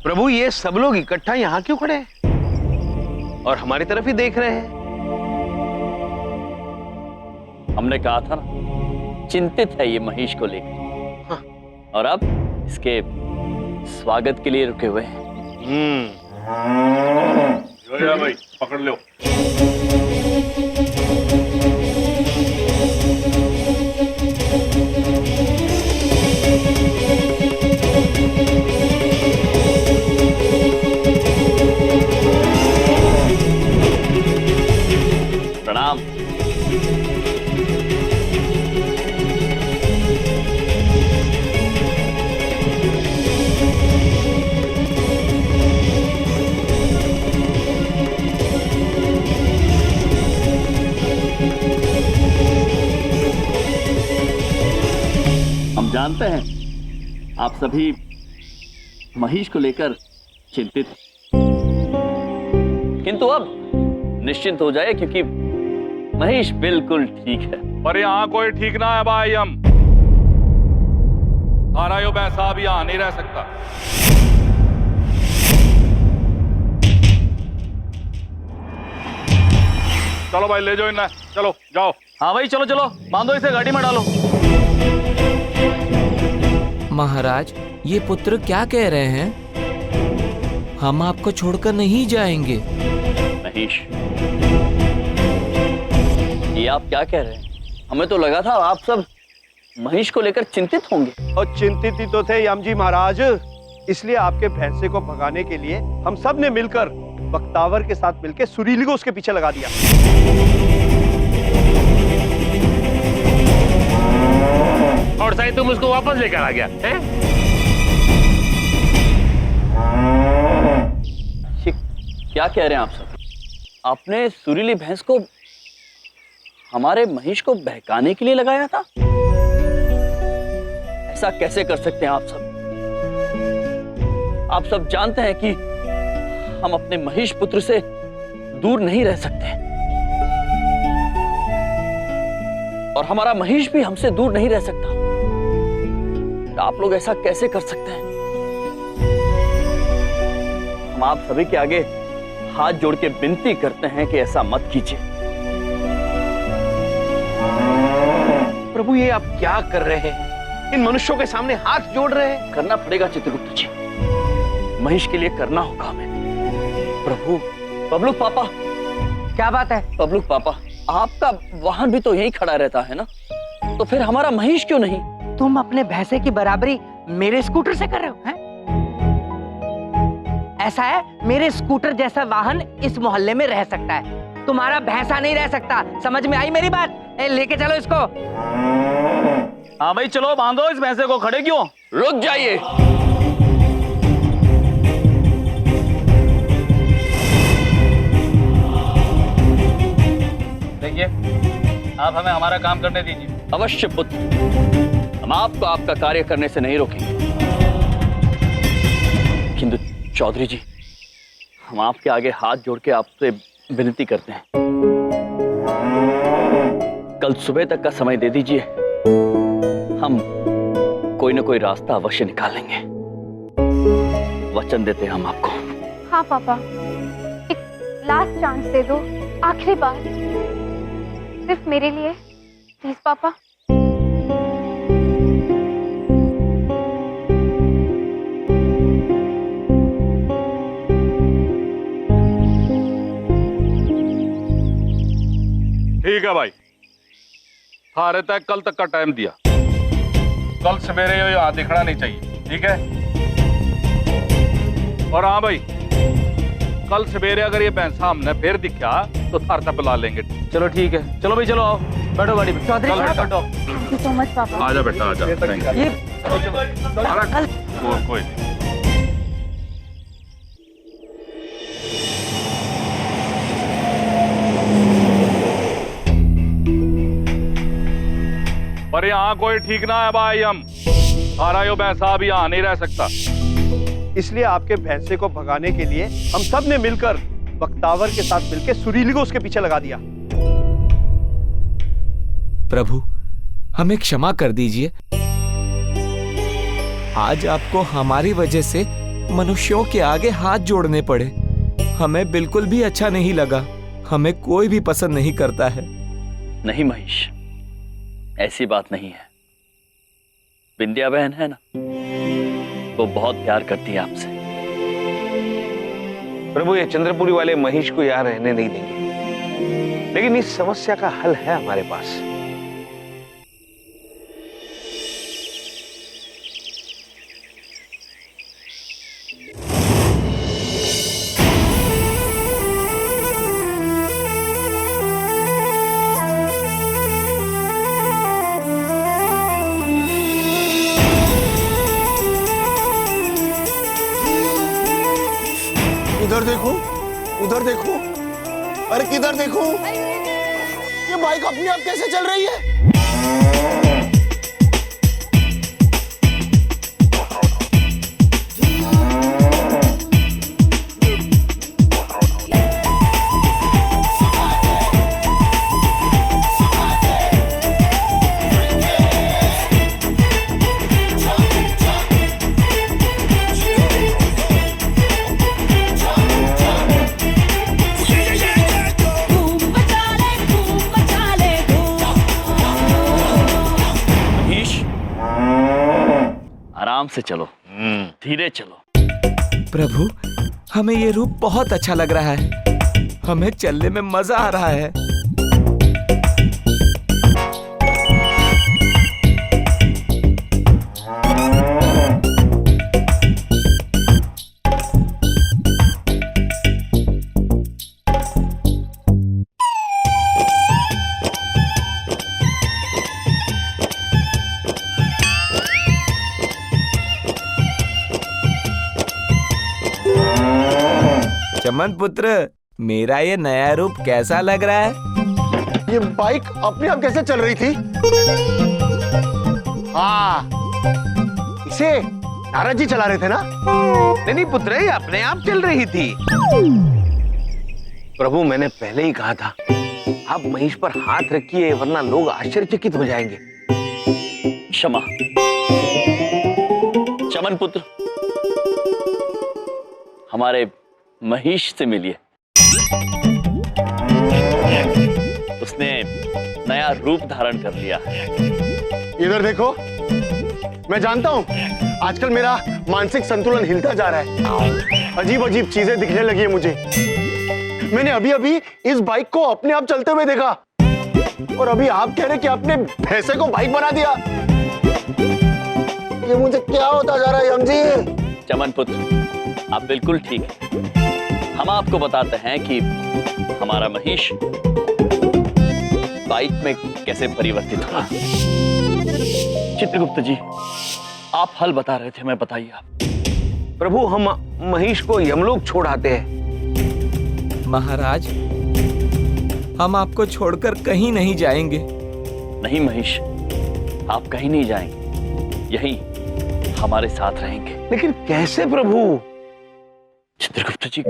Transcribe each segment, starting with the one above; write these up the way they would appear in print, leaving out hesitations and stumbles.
प्रभु ये सब लोग इकट्ठा यहाँ क्यों खड़े हैं और हमारी तरफ ही देख रहे हैं? हमने कहा था ना, चिंतित है ये महिष को लेकर। हाँ। और अब इसके स्वागत के लिए रुके हुए हैं। भाई पकड़ लो। प्रणाम। हम जानते हैं आप सभी महिष को लेकर चिंतित, किंतु अब निश्चिंत हो जाए क्योंकि महिष बिल्कुल ठीक है। पर यहाँ कोई ठीक ना है भाई। हम थारा यो भैंसा अब यहाँ नहीं रह सकता। चलो भाई ले जाओ इन्हें, चलो जाओ। हाँ भाई चलो चलो, बांधो इसे गाड़ी में डालो। महाराज, ये पुत्र क्या कह रहे हैं? हम आपको छोड़कर नहीं जाएंगे। महिष, ये आप क्या कह रहे हैं? हमें तो लगा था आप सब महिष को लेकर चिंतित होंगे। और चिंतित ही तो थे यम जी महाराज, इसलिए आपके भैंसे को भगाने के लिए हम सब ने मिलकर बख्तावर के साथ मिलकर सुरीली को उसके पीछे लगा दिया। और शायद तुम उसको वापस लेकर आ गया है? क्या कह रहे हैं आप सब? आपने सुरीली भैंस को हमारे महिष को बहकाने के लिए लगाया था? ऐसा कैसे कर सकते हैं आप सब? आप सब जानते हैं कि हम अपने महिष पुत्र से दूर नहीं रह सकते और हमारा महिष भी हमसे दूर नहीं रह सकता। तो आप लोग ऐसा कैसे कर सकते हैं? हम आप सभी के आगे हाथ जोड़ के विनती करते हैं कि ऐसा मत कीजिए। प्रभु ये आप क्या कर रहे हैं? इन मनुष्यों के सामने हाथ जोड़ रहे हैं? करना पड़ेगा चित्रगुप्त जी, महिष के लिए करना होगा हमें। प्रभु, बबलूक पापा। क्या बात है? बबलूक पापा, आपका वाहन भी तो यहीं खड़ा रहता है ना, तो फिर हमारा महिष क्यों नहीं? तुम अपने भैंसे की बराबरी मेरे स्कूटर से कर रहे हो हैं? ऐसा है, मेरे स्कूटर जैसा वाहन इस मोहल्ले में रह सकता है, तुम्हारा भैंसा नहीं रह सकता। समझ में आई मेरी बात? लेके चलो इसको। हाँ भाई चलो, बांधो इस भैंसे को। खड़े क्यों? रुक जाइए। देखिए, आप हमें हमारा काम करने दीजिए। अवश्य पुत्र, हम आपको आपका कार्य करने से नहीं रोकेंगे, किंतु चौधरी जी, हम आपके आगे हाथ जोड़ के आपसे विनती करते हैं, कल सुबह तक का समय दे दीजिए। हम कोई ना कोई रास्ता अवश्य निकालेंगे, वचन देते हैं हम आपको। हाँ पापा, एक लास्ट चांस दे दो, आखिरी बार, सिर्फ मेरे लिए, प्लीज पापा। ठीक है भाई, थारे तक कल तक का टाइम दिया। कल सवेरे यहाँ दिखना नहीं चाहिए, ठीक है? और हाँ भाई, कल सवेरे अगर ये भैंसा हमने फिर दिखा तो थार तक बुला लेंगे। चलो ठीक है, चलो भाई चलो, आओ बैठो गाड़ी में। चौधरी चल बेटा, थैंक यू सो मच पापा। आजा बेटा आजा। ये कोई नहीं। पर यहाँ कोई ठीक ना है भाई। हम थारा यो भैंसा भी यहाँ नहीं रह सकता, इसलिए आपके भैंसे को भगाने के लिए हम सब ने मिलकर बख्तावर के साथ मिलकर सुरीली को उसके पीछे लगा दिया। प्रभु, हमें क्षमा कर दीजिए। आज आपको हमारी वजह से मनुष्यों के आगे हाथ जोड़ने पड़े। हमें बिल्कुल भी अच्छा नहीं लगा। हमें कोई भी पसंद नहीं करता है। नहीं महेश, ऐसी बात नहीं है। बिंदिया बहन है ना, वो बहुत प्यार करती है आपसे। प्रभु ये चंद्रपुरी वाले महेश को यहाँ रहने नहीं देंगे, लेकिन इस समस्या का हल है हमारे पास। उधर देखो, उधर देखो, अरे किधर देखो, ये बाइक अपने आप कैसे चल रही है? आराम से चलो, धीरे चलो। प्रभु, हमें ये रूप बहुत अच्छा लग रहा है। हमें चलने में मजा आ रहा है। चमन पुत्र, मेरा ये नया रूप कैसा लग रहा है? ये बाइक अपने आप कैसे चल रही थी? हाँ, इसे नारद जी चला रहे थे ना? नहीं पुत्र, ये अपने आप चल रही थी। प्रभु मैंने पहले ही कहा था, आप महेश पर हाथ रखिए वरना लोग आश्चर्यचकित हो जाएंगे। क्षमा। चमन पुत्र, हमारे महेश से मिलिए। उसने नया रूप धारण कर लिया है। इधर देखो, मैं जानता हूँ आजकल मेरा मानसिक संतुलन हिलता जा रहा है। अजीब अजीब चीजें दिखने लगी है मुझे। मैंने अभी अभी इस बाइक को अपने आप चलते हुए देखा, और अभी आप कह रहे कि आपने भैंसे को बाइक बना दिया। ये मुझे क्या होता जा रहा है यम जी? चमन पुत्र, आप बिल्कुल ठीक हैं। हम आपको बताते हैं कि हमारा महेश बाइक में कैसे परिवर्तित हुआ। चित्रगुप्त जी, आप हल बता रहे थे, मैं बताइए आप। प्रभु हम महेश को यमलोक छोड़ आते हैं। महाराज, हम आपको छोड़कर कहीं नहीं जाएंगे। नहीं महेश, आप कहीं नहीं जाएंगे, यहीं हमारे साथ रहेंगे। लेकिन कैसे प्रभु? चित्रगुप्त जी,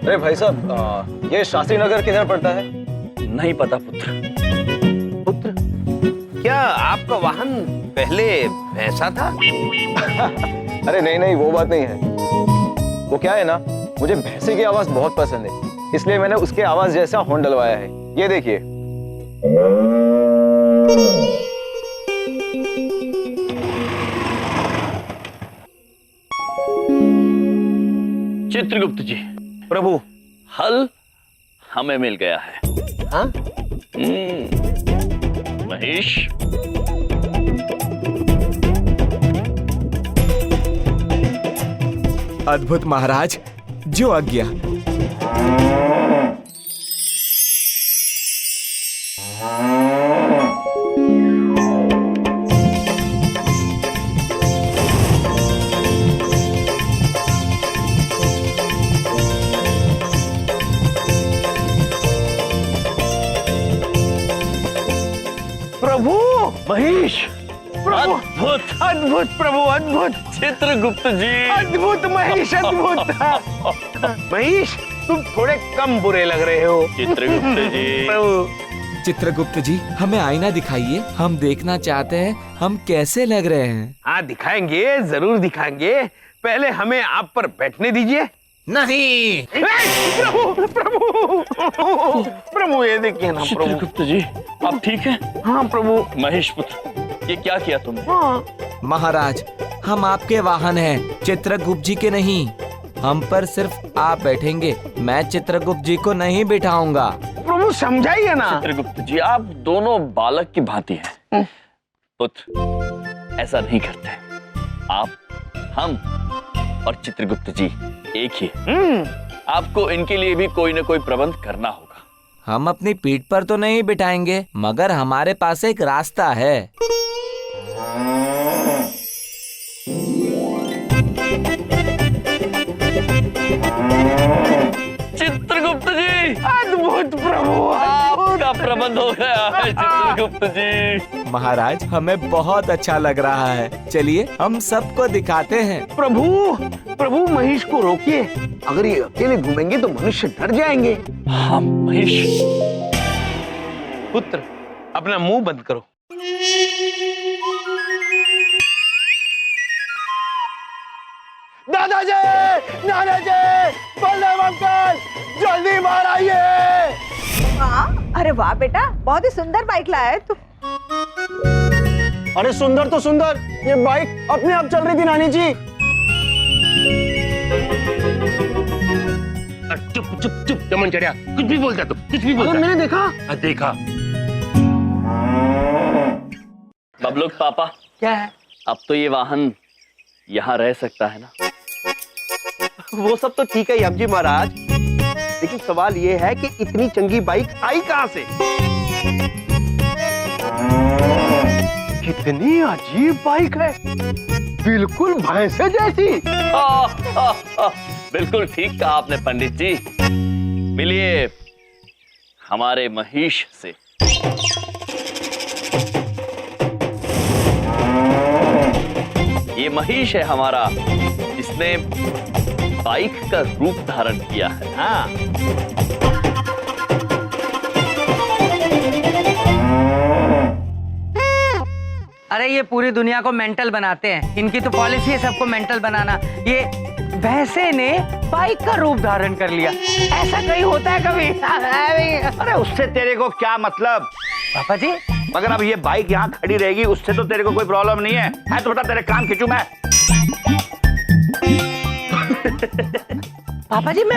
अरे भाई साहब, ये शास्त्री नगर किधर पड़ता है? नहीं पता पुत्र। पुत्र, क्या आपका वाहन पहले भैंसा था? अरे नहीं नहीं, वो बात नहीं है। वो क्या है ना, मुझे भैंसे की आवाज बहुत पसंद है, इसलिए मैंने उसके आवाज जैसा हॉर्न डलवाया है। ये देखिए। चित्रगुप्त जी, प्रभु हल हमें मिल गया है। हाँ? महेश, अद्भुत महाराज, जो आज्ञा। प्रभु महेश, प्रभु, अद्भुत अद्भुत प्रभु, अद्भुत। चित्रगुप्त जी, अद्भुत महेश, अद्भुत। महेश, तुम थोड़े कम बुरे लग रहे हो। चित्रगुप्त जी। प्रभु, चित्रगुप्त जी, हमें आईना दिखाइए, हम देखना चाहते हैं हम कैसे लग रहे हैं। हाँ दिखाएंगे, जरूर दिखाएंगे। पहले हमें आप पर बैठने दीजिए। नहीं। प्रभु प्रभु प्रभु, ये देखिए ना प्रभु। चित्रगुप्त जी, आप ठीक हैं? हाँ प्रभु। महेश पुत्र, ये क्या किया तुमने? हाँ महाराज, हम आपके वाहन हैं, चित्रगुप्त जी के नहीं। हम पर सिर्फ आप बैठेंगे, मैं चित्रगुप्त जी को नहीं बिठाऊंगा। प्रभु समझाइए ना। चित्रगुप्त जी, आप दोनों बालक की भांति हैं। पुत्र, ऐसा नहीं करते। आप, हम और चित्रगुप्त जी एक ही हैं। आपको इनके लिए भी कोई न कोई प्रबंध करना होगा। हम अपनी पीठ पर तो नहीं बिठाएंगे, मगर हमारे पास एक रास्ता है। चित्रगुप्त जी, अद्भुत प्रभु, आपका प्रबंध हो गया है चित्रगुप्त जी। महाराज, हमें बहुत अच्छा लग रहा है। चलिए हम सबको दिखाते हैं। प्रभु प्रभु, महेश को रोकिए। अगर ये अकेले घूमेंगे तो मनुष्य डर जाएंगे। हाँ महेश। पुत्र, अपना मुंह बंद करो। दादाजी, नानाजी, बल्लभ अंकल, जल्दी बाहर आइए। हाँ, अरे वाह बेटा, बहुत ही सुंदर बाइक लाया है तू। अरे सुंदर तो सुंदर, ये बाइक अपने आप चल रही थी नानी जी। चुप चुप चुप चमनचरिया, कुछ भी बोलता तू, कुछ भी बोलता। मैंने देखा। देखा। बबलूक पापा, क्या है? अब तो ये वाहन यहाँ रह सकता है ना? वो सब तो ठीक है यमजी महाराज, लेकिन सवाल ये है कि इतनी चंगी बाइक आई कहां से? कितनी अजीब बाइक है, बिल्कुल भैंसे जैसी। बिल्कुल ठीक कहा आपने पंडित जी। मिलिए हमारे महेश से। ये महेश है हमारा, जिसने बाइक का रूप धारण किया है। हाँ। अरे ये पूरी दुनिया को मेंटल बनाते हैं, इनकी तो पॉलिसी है सबको मेंटल बनाना। ये भैंसे ने बाइक का रूप धारण कर लिया, ऐसा कहीं होता है कभी? अरे उससे तेरे को क्या मतलब पापा जी? मगर अब ये बाइक यहाँ खड़ी रहेगी, उससे तो तेरे को कोई प्रॉब्लम नहीं है तो बता, तेरे काम खींचू मैं? पापा जी, मैं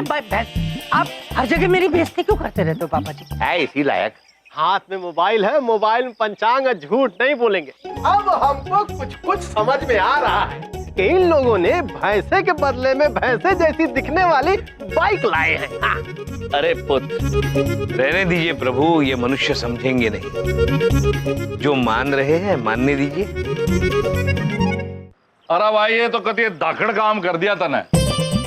आप हर जगह मेरी बेइज्जती क्यों करते रहते हो पापा जी? है इसी लायक। हाथ में मोबाइल है, मोबाइल में पंचांग है, झूठ नहीं बोलेंगे। अब हमको कुछ कुछ समझ में आ रहा है कि इन लोगों ने भैंसे के बदले में भैंसे जैसी दिखने वाली बाइक लाए हैं। हाँ। अरे पुत्र, रहने दीजिए प्रभु, ये मनुष्य समझेंगे नहीं। जो मान रहे हैं मानने दीजिए। अरे भाई, ये तो कभी धाकड़ काम कर दिया तने।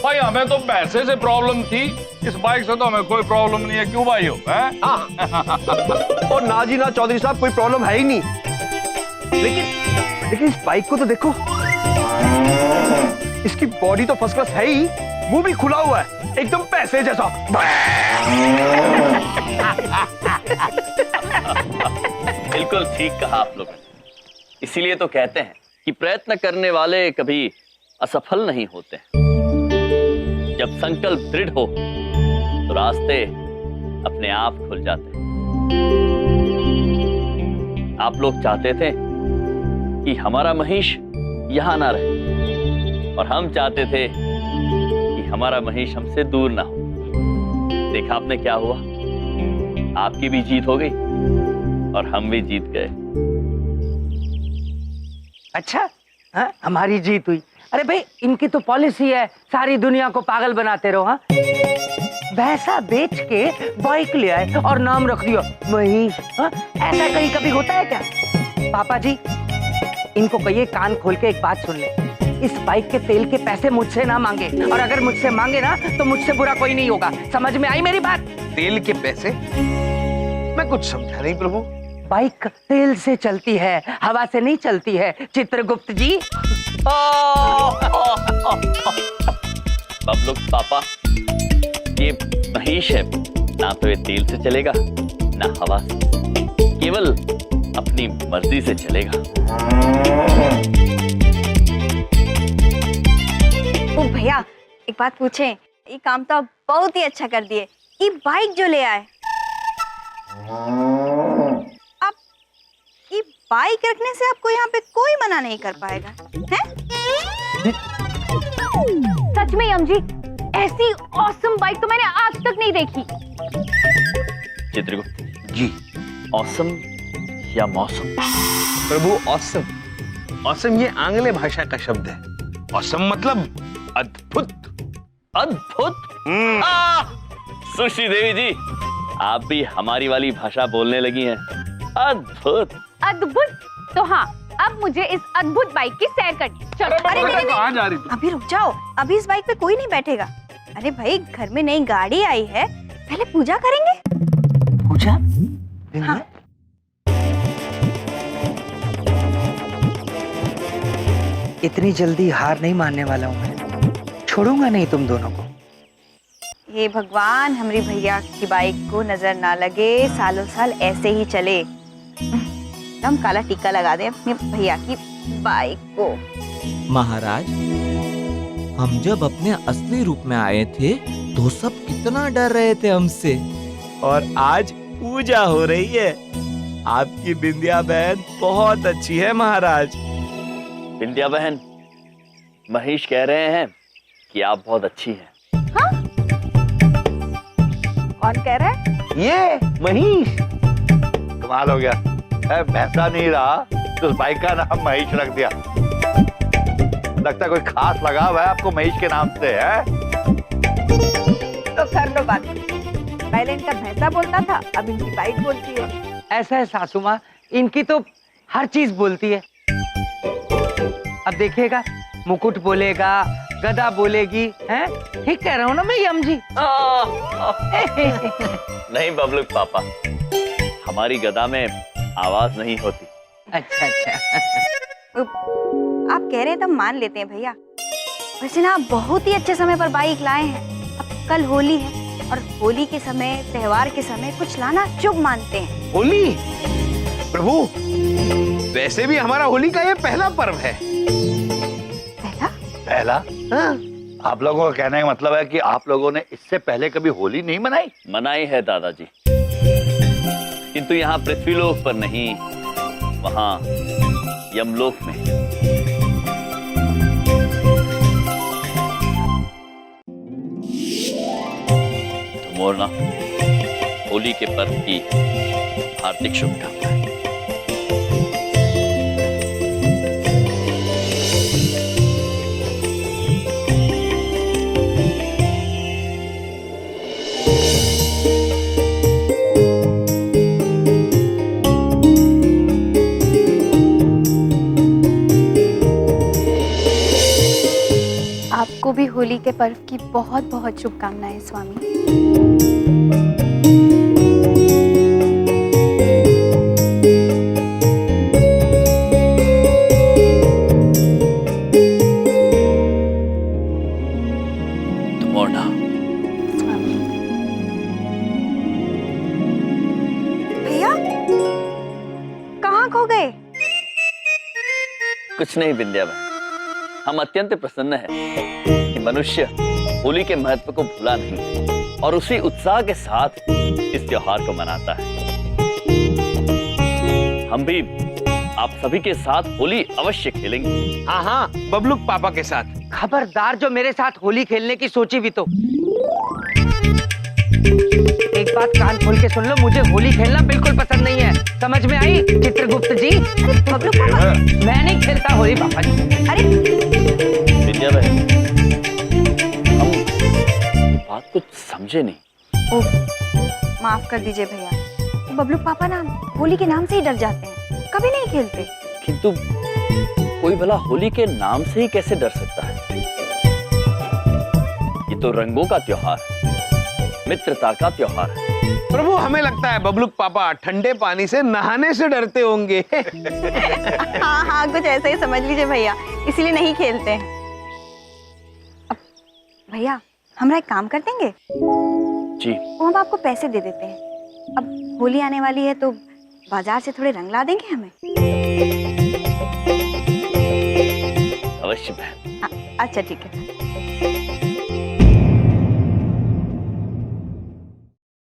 भाई हमें तो पैसे से प्रॉब्लम थी, इस बाइक से तो हमें कोई प्रॉब्लम नहीं है। क्यों भाई हो? और ना जी ना चौधरी साहब, कोई प्रॉब्लम है ही नहीं। लेकिन इस बाइक को तो देखो, इसकी बॉडी तो फर्स्ट क्लास है ही, मुंह भी खुला हुआ है, एकदम पैसे जैसा। बिल्कुल ठीक कहा आप लोगों ने। इसीलिए तो कहते हैं कि प्रयत्न करने वाले कभी असफल नहीं होते। जब संकल्प दृढ़ हो तो रास्ते अपने आप खुल जाते हैं। आप लोग चाहते थे कि हमारा महेश यहां ना रहे, और हम चाहते थे कि हमारा महेश हमसे दूर ना हो। देखा आपने क्या हुआ? आपकी भी जीत हो गई और हम भी जीत गए। अच्छा, हाँ, हमारी जीत हुई। अरे भाई, इनकी तो पॉलिसी है सारी दुनिया को पागल बनाते रहो। हाँ, भैंसा बेच के बाइक ले आए और नाम रख दिया महेश। हाँ, ऐसा कहीं कभी होता है क्या? पापा जी, इनको कहिए कान खोल के एक बात सुन ले। इस बाइक के तेल के पैसे मुझसे ना मांगे, और अगर मुझसे मांगे ना तो मुझसे बुरा कोई नहीं होगा। समझ में आई मेरी बात? तेल के पैसे? मैं कुछ समझा नहीं प्रभु। बाइक तेल से चलती है, हवा से नहीं चलती है चित्रगुप्त जी। बबलूक पापा, ये महेश है, ना तो ये तेल से चलेगा ना हवा से। केवल अपनी मर्जी से चलेगा। ओ भैया, एक बात पूछें, ये काम तो आप बहुत ही अच्छा कर दिए। ये बाइक जो ले आए, आप ये बाइक रखने से आपको यहाँ पे कोई मना नहीं कर पाएगा, हैं? सच में यम जी, ऐसी ऑसम बाइक तो मैंने आज तक नहीं देखी। चित्रगुप्त जी औसम या मौसम? प्रभु, ऑसम। ऑसम ये आंग्ल भाषा का शब्द है। ऑसम मतलब अद्भुत। अद्भुत? सुश्री देवी जी, आप भी हमारी वाली भाषा बोलने लगी हैं। अद्भुत। अद्भुत? तो हाँ, अब मुझे इस अद्भुत बाइक की सैर करनी। चलो। अरे कहाँ जा रही थी? अभी रुक जाओ, अभी इस बाइक पे कोई नहीं बैठेगा। अरे भाई, घर में नई गाड़ी आई है, पहले पूजा करेंगे। पूजा? हाँ। इतनी जल्दी हार नहीं मानने वाला हूँ मैं, छोड़ूंगा नहीं तुम दोनों को। हे भगवान, हमारी भैया की बाइक को नजर ना लगे, सालों साल ऐसे ही चले। हम काला टीका लगा दें अपने भैया की बाइक को। महाराज, हम जब अपने असली रूप में आए थे तो सब कितना डर रहे थे हमसे, और आज पूजा हो रही है। आपकी बिंदिया बहन बहुत अच्छी है महाराज। बिंदिया बहन, महेश कह रहे हैं कि आप बहुत अच्छी हैं। कौन कह रहा है? ये महेश, कमाल हो गया। भैंसा नहीं रहा तो उस बाइक का नाम महेश रख दिया। लगता कोई खास लगाव है आपको महेश के नाम से, है? तो कर लो बात। पहले इनका भैंसा बोलता था, अब इनकी बाइक बोलती है। ऐसा है सासू माँ, इनकी तो हर चीज बोलती है। अब देखिएगा, मुकुट बोलेगा, गदा बोलेगी, हैं? ठीक कह रहा हूँ ना मैं यम जी? नहीं बबलू पापा, हमारी गदा में आवाज नहीं होती। अच्छा अच्छा। आप कह रहे हैं तो मान लेते हैं भैया। वैसे ना, आप बहुत ही अच्छे समय पर बाइक लाए हैं। अब कल होली है, और होली के समय, त्योहार के समय कुछ लाना शुभ मानते हैं। होली? प्रभु, वैसे भी हमारा होली का ये पहला पर्व है। पहला? आप लोगों का कहने का मतलब है कि आप लोगों ने इससे पहले कभी होली नहीं मनाई? मनाई है दादाजी, किंतु यहाँ पृथ्वीलोक पर नहीं, वहाँ यमलोक में। तो मोरना, होली के पर्व की हार्दिक शुभकामनाएं। आपको भी होली के पर्व की बहुत बहुत शुभकामनाएं स्वामी। मोरना, स्वामी। भैया, कहाँ खो गए? कुछ नहीं बिंदिया बहन, हम अत्यंत प्रसन्न हैं कि मनुष्य होली के महत्व को भूला नहीं और उसी उत्साह के साथ इस त्योहार को मनाता है। हम भी आप सभी के साथ होली अवश्य खेलेंगे। हाँ हाँ, बबलू पापा के साथ। खबरदार जो मेरे साथ होली खेलने की सोची भी तो। एक बात कान खोल के सुन लो, मुझे होली खेलना बिल्कुल पसंद नहीं है। समझ में आई चित्रगुप्त जी? बबलू पापा, मैं नहीं खेलता होली पापा जी। अरे विद्या बहन, हम ये बात कुछ समझे नहीं। ओह, माफ कर दीजिए भैया। बबलू पापा ना होली के नाम से ही डर जाते हैं, कभी नहीं खेलते। किंतु कोई भला होली के नाम से ही कैसे डर सकता है? ये तो रंगों का त्योहार है, मित्रता का त्योहार है। प्रभु, हमें लगता है बबलू पापा ठंडे पानी से नहाने से डरते होंगे। हाँ हाँ, कुछ ऐसा ही समझ लीजिए भैया, इसीलिए नहीं खेलते हैं। अब भैया, हमरा एक काम कर देंगे? जी। वो हम आपको पैसे दे देते हैं। अब होली आने वाली है तो बाजार से थोड़े रंग ला देंगे हमें? अवश्य बहन। अच्छा ठीक है।